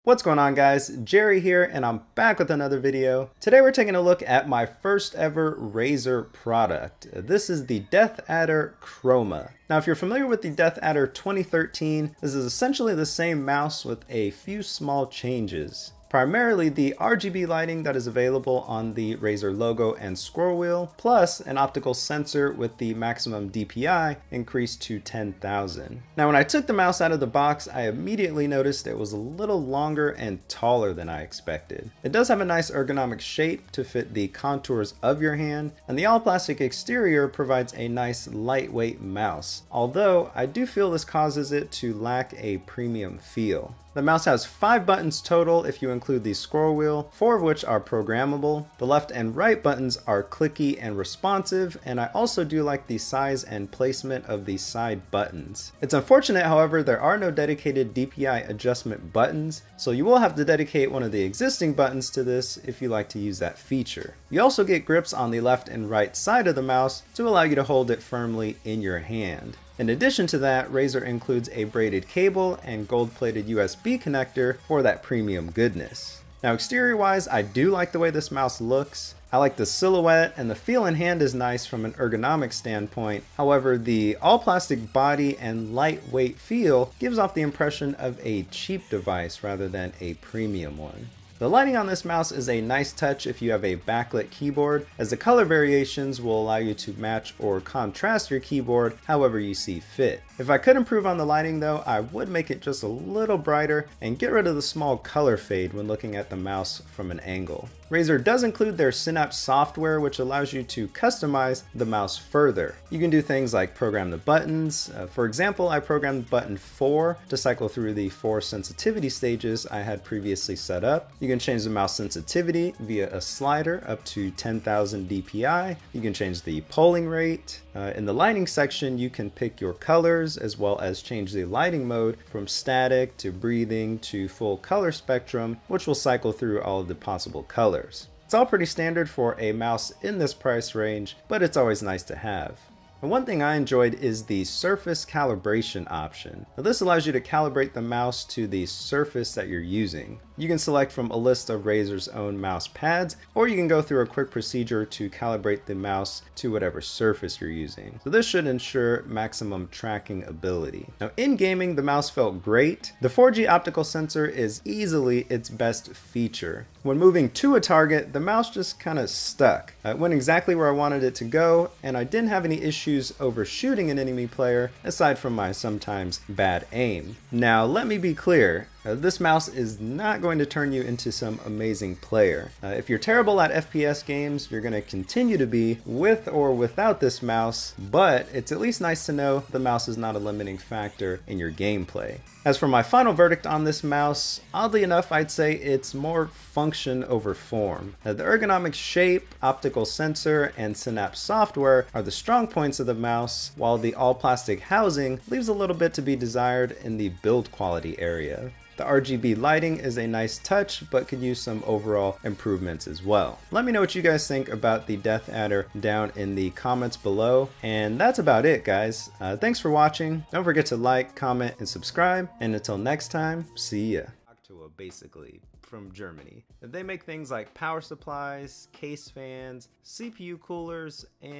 What's going on, guys? Jerry here, and I'm back with another video. Today we're taking a look at my first ever Razer product. This is the DeathAdder Chroma. Now, if you're familiar with the DeathAdder 2013, this is essentially the same mouse with a few small changes. Primarily the RGB lighting that is available on the Razer logo and scroll wheel, plus an optical sensor with the maximum DPI increased to 10,000. Now, when I took the mouse out of the box, I immediately noticed it was a little longer and taller than I expected. It does have a nice ergonomic shape to fit the contours of your hand, and the all-plastic exterior provides a nice lightweight mouse, although I do feel this causes it to lack a premium feel. The mouse has 5 buttons total if you include the scroll wheel, 4 of which are programmable. The left and right buttons are clicky and responsive, and I also do like the size and placement of the side buttons. It's unfortunate, however, there are no dedicated DPI adjustment buttons, so you will have to dedicate one of the existing buttons to this if you like to use that feature. You also get grips on the left and right side of the mouse to allow you to hold it firmly in your hand. In addition to that, Razer includes a braided cable and gold-plated USB connector for that premium goodness. Now, exterior-wise, I do like the way this mouse looks. I like the silhouette, and the feel in hand is nice from an ergonomic standpoint. However, the all-plastic body and lightweight feel gives off the impression of a cheap device rather than a premium one. The lighting on this mouse is a nice touch if you have a backlit keyboard, as the color variations will allow you to match or contrast your keyboard however you see fit. If I could improve on the lighting though, I would make it just a little brighter and get rid of the small color fade when looking at the mouse from an angle. Razer does include their Synapse software, which allows you to customize the mouse further. You can do things like program the buttons. For example, I programmed button 4 to cycle through the 4 sensitivity stages I had previously set up. You can change the mouse sensitivity via a slider up to 10,000 DPI. You can change the polling rate. In the lighting section, you can pick your colors as well as change the lighting mode from static to breathing to full color spectrum, which will cycle through all of the possible colors. It's all pretty standard for a mouse in this price range, but it's always nice to have. And one thing I enjoyed is the surface calibration option. Now, this allows you to calibrate the mouse to the surface that you're using. You can select from a list of Razer's own mouse pads, or you can go through a quick procedure to calibrate the mouse to whatever surface you're using. So this should ensure maximum tracking ability. Now, in gaming, the mouse felt great. The 4G optical sensor is easily its best feature. When moving to a target, the mouse just kind of stuck. It went exactly where I wanted it to go, and I didn't have any issues overshooting an enemy player, aside from my sometimes bad aim. Now, let me be clear. This mouse is not going to turn you into some amazing player. If you're terrible at FPS games, you're going to continue to be with or without this mouse, but it's at least nice to know the mouse is not a limiting factor in your gameplay. As for my final verdict on this mouse, oddly enough, I'd say it's more function over form. The ergonomic shape, optical sensor, and Synapse software are the strong points of the mouse, while the all-plastic housing leaves a little bit to be desired in the build quality area. The RGB lighting is a nice touch, but could use some overall improvements as well. Let me know what you guys think about the DeathAdder down in the comments below. And that's about it, guys. Thanks for watching. Don't forget to like, comment, and subscribe. And until next time, see ya. Basically, from Germany. They make things like power supplies, case fans, CPU coolers, and